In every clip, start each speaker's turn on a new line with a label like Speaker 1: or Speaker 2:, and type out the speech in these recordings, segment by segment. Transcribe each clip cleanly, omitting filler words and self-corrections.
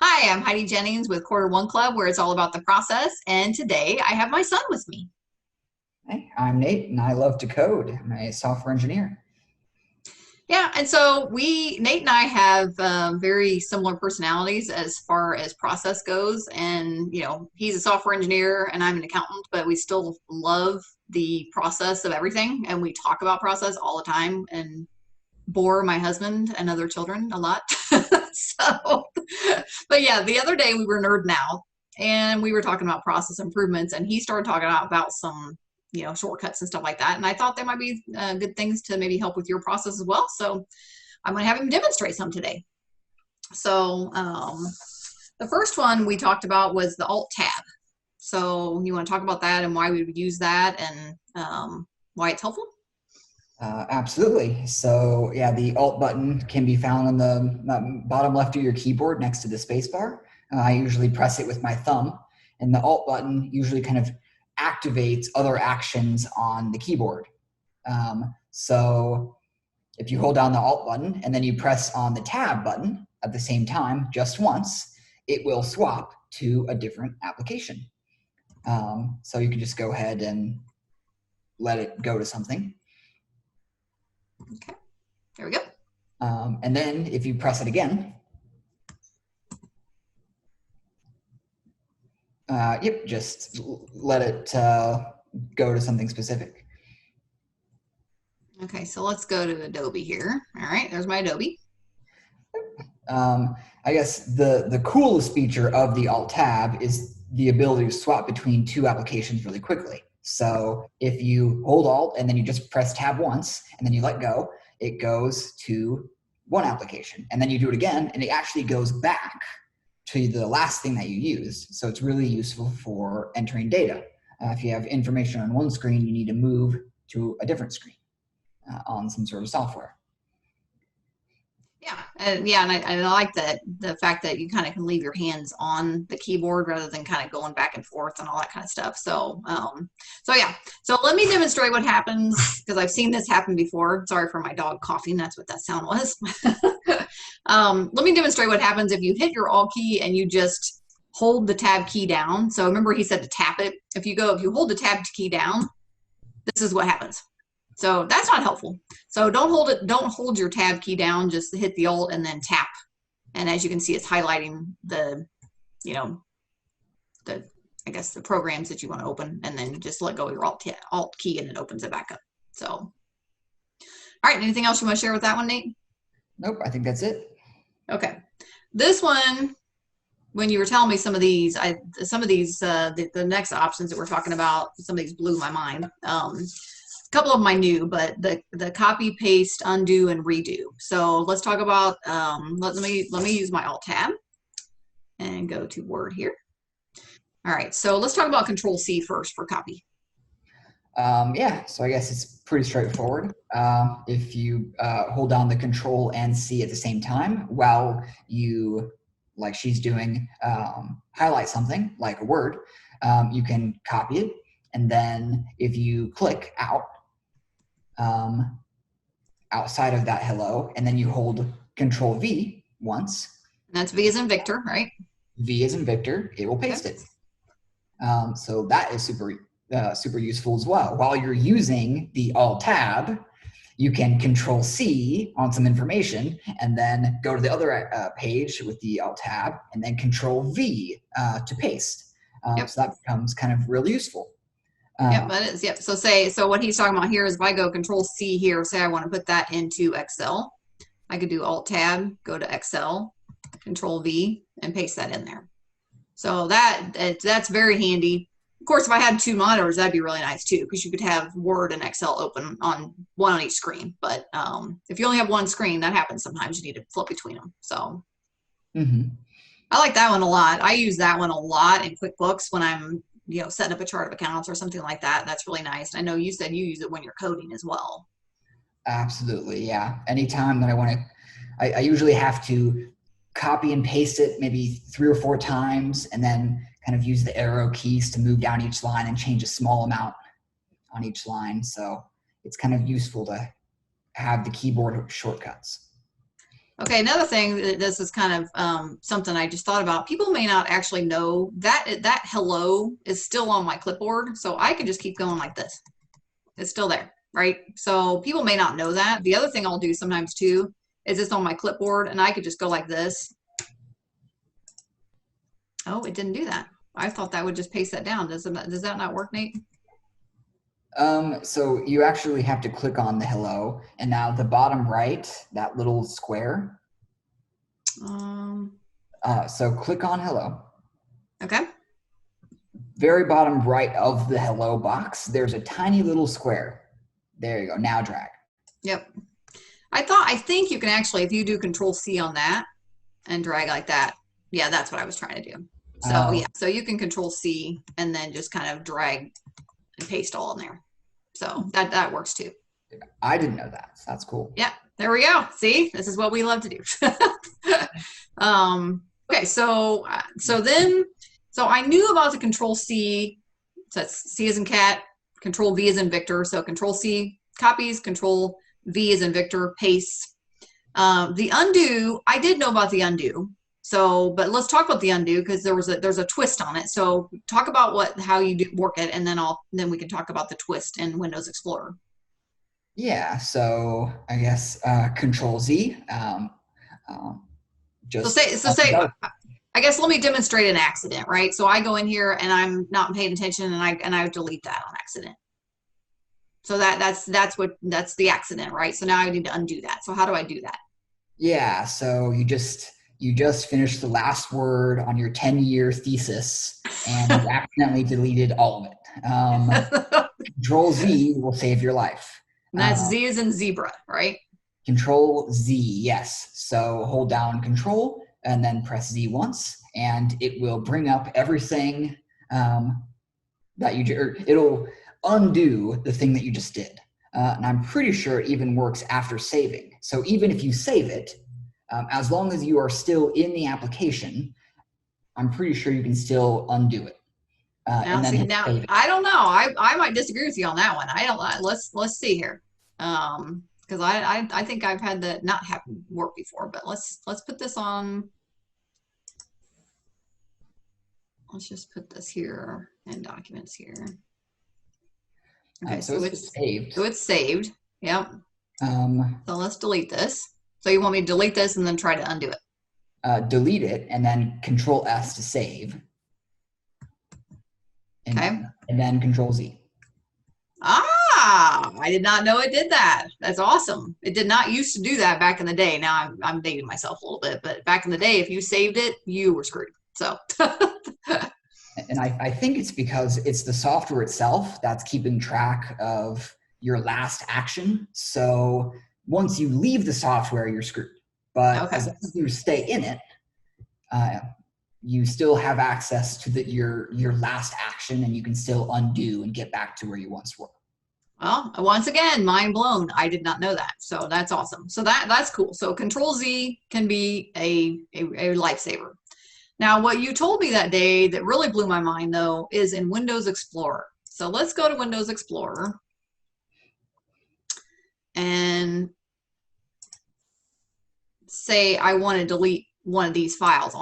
Speaker 1: Hi, I'm Heidi Jennings with Quarter One Club, where it's all about the process. And today I have my son with me.
Speaker 2: Hey, I'm Nate, and I love to code. I'm a software engineer.
Speaker 1: Yeah, and so Nate and I have very similar personalities as far as process goes. And, he's a software engineer and I'm an accountant, but we still love the process of everything. And we talk about process all the time and bore my husband and other children a lot. So, but yeah, the other day we were nerding out and we were talking about process improvements, and he started talking about some, shortcuts and stuff like that. And I thought there might be good things to maybe help with your process as well. So I'm going to have him demonstrate some today. So the first one we talked about was the Alt tab. So you want to talk about that and why we would use that and why it's helpful?
Speaker 2: Absolutely. So yeah, the Alt button can be found on the bottom left of your keyboard next to the space bar. I usually press it with my thumb, and the Alt button usually kind of activates other actions on the keyboard. So if you hold down the Alt button and then you press on the Tab button at the same time, just once, it will swap to a different application. So you can just go ahead and let it go to something.
Speaker 1: Okay, there we go.
Speaker 2: And then if you press it again, just let it go to something specific.
Speaker 1: Okay, so let's go to Adobe here. All right, there's my Adobe.
Speaker 2: I guess the coolest feature of the Alt tab is the ability to swap between two applications really quickly. So if you hold Alt and then you just press Tab once and then you let go, it goes to one application. And then you do it again and it actually goes back to the last thing that you used. So it's really useful for entering data. If you have information on one screen, you need to move to a different screen on some sort of software.
Speaker 1: Yeah, and I like that the fact that you kind of can leave your hands on the keyboard rather than kind of going back and forth and all that kind of stuff. So yeah. So let me demonstrate what happens because I've seen this happen before. Sorry for my dog coughing. That's what that sound was. Let me demonstrate what happens if you hit your Alt key and you just hold the Tab key down. So remember he said to tap it. If you hold the Tab key down, this is what happens. So that's not helpful. So don't hold your Tab key down, just hit the Alt and then tap. And as you can see, it's highlighting the I guess the programs that you want to open, and then just let go of your Alt key and it opens it back up. So, all right, anything else you want to share with that one, Nate?
Speaker 2: Nope, I think that's it.
Speaker 1: Okay. This one, when you were telling me some of these, the next options that we're talking about, some of these blew my mind. A couple of them I knew, but the copy, paste, undo, and redo. So let's talk about, let me use my Alt tab and go to Word here. All right, so let's talk about Control C first for copy.
Speaker 2: Yeah, so I guess it's pretty straightforward. If you hold down the Control and C at the same time while you, like she's doing, highlight something like a word, you can copy it. And then if you click out, outside of that hello, and then you hold Control V once.
Speaker 1: And that's V as in Victor, right?
Speaker 2: V as in Victor, it will paste it. So that is super useful as well. While you're using the Alt tab, you can Control C on some information and then go to the other page with the Alt tab and then Control V to paste. So that becomes kind of really useful.
Speaker 1: Yep, that is. Yep. So what he's talking about here is if I go Control C here, say I want to put that into Excel, I could do Alt Tab, go to Excel, Control V, and paste that in there. So that's very handy. Of course, if I had two monitors, that'd be really nice too, because you could have Word and Excel open on one on each screen. But if you only have one screen, that happens sometimes. You need to flip between them. So I like that one a lot. I use that one a lot in QuickBooks when I'm setting up a chart of accounts or something like that. That's really nice. I know you said you use it when you're coding as well.
Speaker 2: Absolutely, yeah. Anytime that I want to, I usually have to copy and paste it maybe 3 or 4 times and then kind of use the arrow keys to move down each line and change a small amount on each line. So it's kind of useful to have the keyboard shortcuts.
Speaker 1: Okay, another thing, this is kind of something I just thought about. People may not actually know that that hello is still on my clipboard, so I can just keep going like this. It's still there, right? So people may not know that. The other thing I'll do sometimes too is it's on my clipboard, and I could just go like this. Oh, it didn't do that. I thought that would just paste that down. Does that not work, Nate?
Speaker 2: So you actually have to click on the hello, and now the bottom right, that little square.
Speaker 1: Um,
Speaker 2: So click on hello.
Speaker 1: okay.
Speaker 2: Very bottom right of the hello box, there's a tiny little square. There you go. Now drag.
Speaker 1: Yep. I think you can actually, if you do Control C on that and drag like that, yeah, that's what I was trying to do. So
Speaker 2: Oh,
Speaker 1: yeah, so you can Control C and then just kind of drag and paste all in there. So that works too.
Speaker 2: I didn't know that. So that's cool.
Speaker 1: Yeah, there we go. See, this is what we love to do. Okay, so I knew about the Control C. So that's C as in cat, Control V as in Victor. So Control C copies, Control V as in Victor pastes. The undo, I did know about the undo. So, but let's talk about the undo because there's a twist on it. So talk about how you do work it, and then we can talk about the twist in Windows Explorer.
Speaker 2: Yeah. So I guess Control Z.
Speaker 1: So
Speaker 2: Just
Speaker 1: say I guess let me demonstrate an accident, right? So I go in here and I'm not paying attention and I delete that on accident. So that's the accident, right? So now I need to undo that. So how do I do that?
Speaker 2: Yeah. So you just finished the last word on your 10-year thesis, and you accidentally deleted all of it. Control Z will save your life.
Speaker 1: And that's Z as in zebra, right?
Speaker 2: Control Z, yes. So hold down Control and then press Z once, and it will bring up everything that or it'll undo the thing that you just did. And I'm pretty sure it even works after saving. So even if you save it, as long as you are still in the application, I'm pretty sure you can still undo it.
Speaker 1: Now
Speaker 2: And then
Speaker 1: see,
Speaker 2: hit
Speaker 1: now
Speaker 2: save it.
Speaker 1: I don't know. I might disagree with you on that one. I don't. Let's see here. Because I think I've had that not happen work before. But let's put this on. Let's just put this here in documents here. Okay,
Speaker 2: So it's saved.
Speaker 1: it's saved. Yep.
Speaker 2: Um,
Speaker 1: So let's delete this. So you want me to delete this and then try to undo it?
Speaker 2: Delete it and then Control S to save.
Speaker 1: Okay.
Speaker 2: And then Control Z.
Speaker 1: Ah, I did not know it did that. That's awesome. It did not used to do that back in the day. Now I'm dating myself a little bit, but back in the day, if you saved it, you were screwed. So
Speaker 2: And I think it's because it's the software itself that's keeping track of your last action. So once you leave the software, you're screwed. But
Speaker 1: okay.
Speaker 2: as long as you stay in it, you still have access to your last action, and you can still undo and get back to where you once were.
Speaker 1: Well, once again, mind blown. I did not know that. So that's awesome. So that's cool. So Control Z can be a lifesaver. Now, what you told me that day that really blew my mind, though, is in Windows Explorer. So let's go to Windows Explorer and say I want to delete one of these files.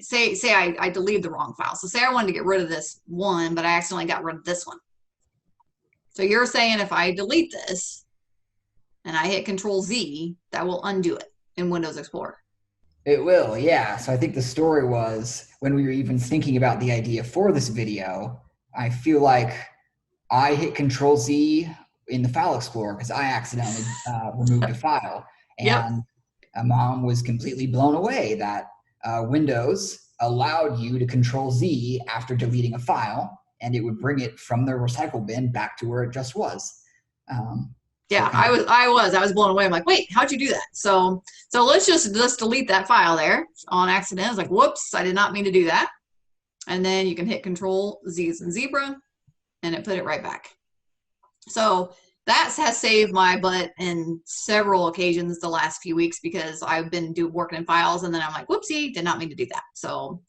Speaker 1: Say I deleted the wrong file. So say I wanted to get rid of this one, but I accidentally got rid of this one. So you're saying if I delete this and I hit Control Z, that will undo it in Windows Explorer.
Speaker 2: It will, yeah. So I think the story was when we were even thinking about the idea for this video, I feel like I hit Control Z in the File Explorer because I accidentally removed a file.
Speaker 1: Yep.
Speaker 2: And Mom was completely blown away that Windows allowed you to Control Z after deleting a file, and it would bring it from the recycle bin back to where it just was.
Speaker 1: Yeah, I was blown away. I'm like, wait, how'd you do that? So let's just delete that file there on accident. I was like, whoops, I did not mean to do that. And then you can hit Control Z as in zebra, and it put it right back. So that has saved my butt in several occasions the last few weeks because I've been working in files, and then I'm like, whoopsie, did not mean to do that. So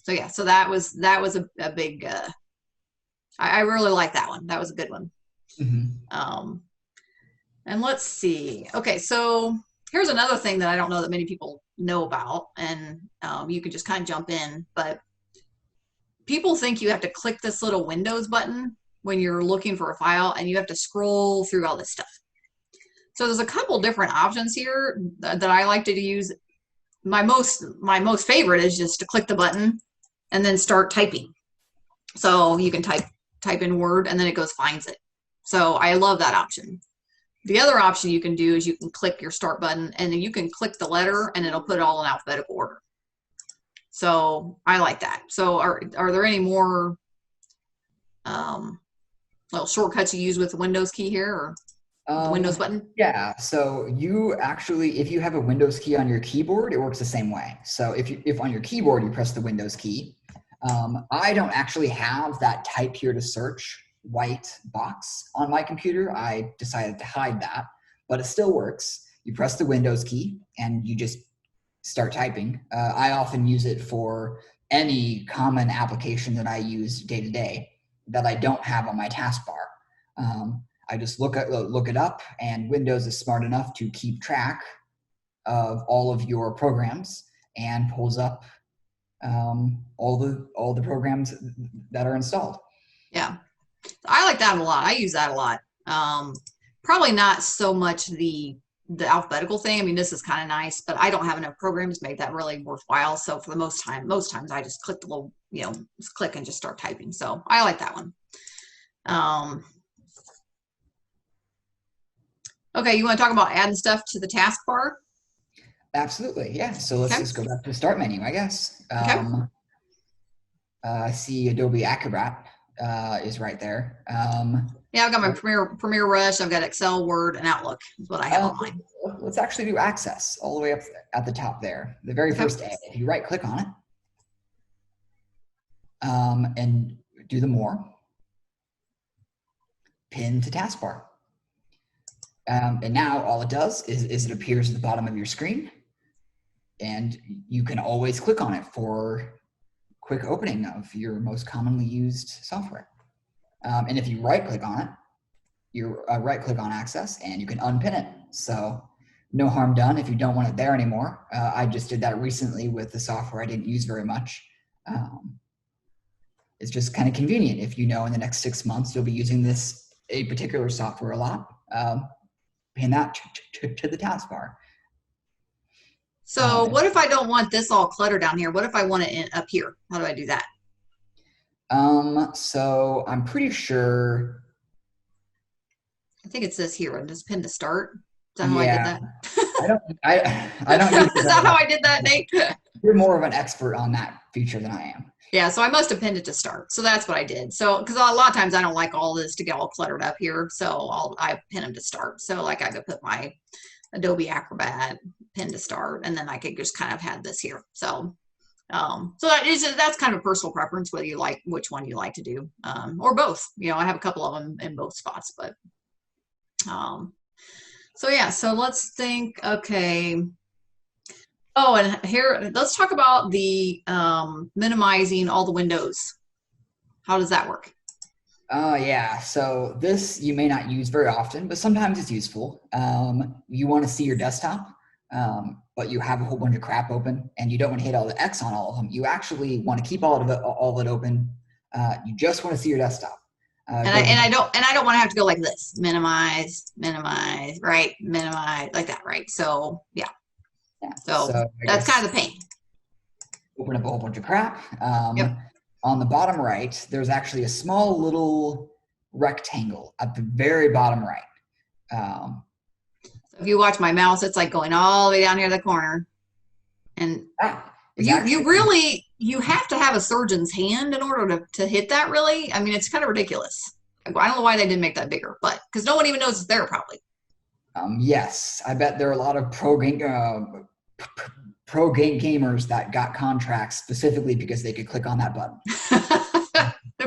Speaker 1: yeah, so that was a big. I really like that one. That was a good one.
Speaker 2: Mm-hmm.
Speaker 1: And let's see. Okay, so Here's another thing that I don't know that many people know about, and you can just kind of jump in, but people think you have to click this little Windows button when you're looking for a file and you have to scroll through all this stuff. So there's a couple different options here that I like to use. My most favorite is just to click the button and then start typing. So you can type in Word and then it goes finds it. So I love that option. The other option you can do is you can click your start button and then you can click the letter and it'll put it all in alphabetical order. So I like that. So are there any more little shortcuts you use with the Windows key here, or the Windows button?
Speaker 2: Yeah, so you actually, if you have a Windows key on your keyboard, it works the same way. So if on your keyboard you press the Windows key, I don't actually have that type here to search white box on my computer. I decided to hide that, but it still works. You press the Windows key and you just start typing. I often use it for any common application that I use day to day that I don't have on my taskbar. I just look it up, and Windows is smart enough to keep track of all of your programs and pulls up all the programs that are installed.
Speaker 1: Yeah, I like that a lot. I use that a lot. Probably not so much the alphabetical thing. I mean, this is kind of nice, but I don't have enough programs to make that really worthwhile. So for the most times I just click the little, just click and just start typing. So I like that one. Okay, you want to talk about adding stuff to the taskbar?
Speaker 2: Absolutely, yeah. So let's just go back to the start menu, I guess.
Speaker 1: Okay.
Speaker 2: I see Adobe Acrobat is right there.
Speaker 1: Yeah, I've got my Premiere Rush. I've got Excel, Word, and Outlook is what I have on mine.
Speaker 2: Let's actually do Access all the way up at the top there. The very first A. If you right click on it and do the More, pin to taskbar. And now all it does is it appears at the bottom of your screen, and you can always click on it for quick opening of your most commonly used software. And if you right click on it, you right click on Access and you can unpin it. So no harm done if you don't want it there anymore. I just did that recently with the software I didn't use very much. It's just kind of convenient if you know in the next 6 months you'll be using a particular software a lot. Pin that to the taskbar.
Speaker 1: So what if I don't want this all cluttered down here? What if I want it up here? How do I do that?
Speaker 2: So I'm pretty sure.
Speaker 1: I think it says here, just pin to start. Is that how I did that?
Speaker 2: I don't use
Speaker 1: Is that how I did that, Nate?
Speaker 2: You're more of an expert on that feature than I am.
Speaker 1: Yeah, so I must have pinned it to start. So that's what I did. So, because a lot of times I don't like all this to get all cluttered up here. So I pin them to start. So like I could put my Adobe Acrobat pin to start, and then I could just kind of have this here. So, that's kind of personal preference, whether you like which one you like to do, or both. I have a couple of them in both spots, but, so yeah, so let's think, okay. Oh, and here, let's talk about the minimizing all the windows. How does that work?
Speaker 2: Yeah, so this you may not use very often, but sometimes it's useful. You want to see your desktop, but you have a whole bunch of crap open, and you don't want to hit all the X on all of them. You actually want to keep all of it open. You just want to see your desktop.
Speaker 1: And I don't want to have to go like this: minimize, right, minimize, like that, right? So yeah. So that's kind of the pain.
Speaker 2: Open up a whole bunch of crap.
Speaker 1: Yep.
Speaker 2: On the bottom right, there's actually a small little rectangle at the very bottom right.
Speaker 1: So if you watch my mouse, it's like going all the way down here to the corner. And you have to have a surgeon's hand in order to hit that, really. I mean, it's kind of ridiculous. I don't know why they didn't make that bigger, but because no one even knows it's there probably.
Speaker 2: Yes, I bet there are a lot of pro game gamers that got contracts specifically because they could click on that button.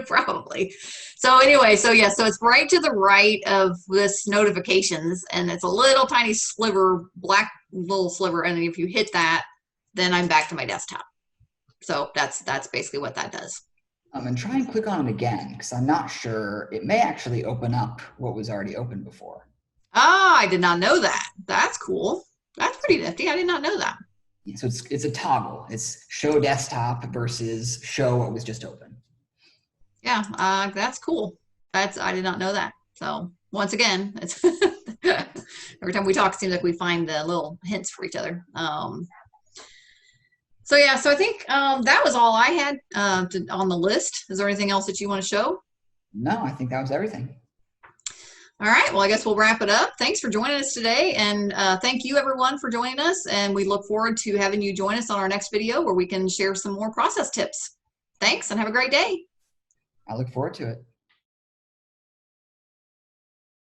Speaker 1: Probably. So anyway, so it's right to the right of this notifications, and it's a little tiny sliver, black little sliver, and if you hit that, then I'm back to my desktop. So that's basically what that does.
Speaker 2: And try and click on it again, because I'm not sure. It may actually open up what was already open before.
Speaker 1: Ah, I did not know that. That's cool. That's pretty nifty. I did not know that.
Speaker 2: So it's a toggle. It's show desktop versus show what was just open.
Speaker 1: Yeah, that's cool. I did not know that. So once again, it's every time we talk, it seems like we find the little hints for each other. So yeah, so I think that was all I had on the list. Is there anything else that you want to show?
Speaker 2: No, I think that was everything.
Speaker 1: All right, well, I guess we'll wrap it up. Thanks for joining us today, and thank you everyone for joining us, and we look forward to having you join us on our next video where we can share some more process tips. Thanks, and have a great day.
Speaker 2: I look forward to it.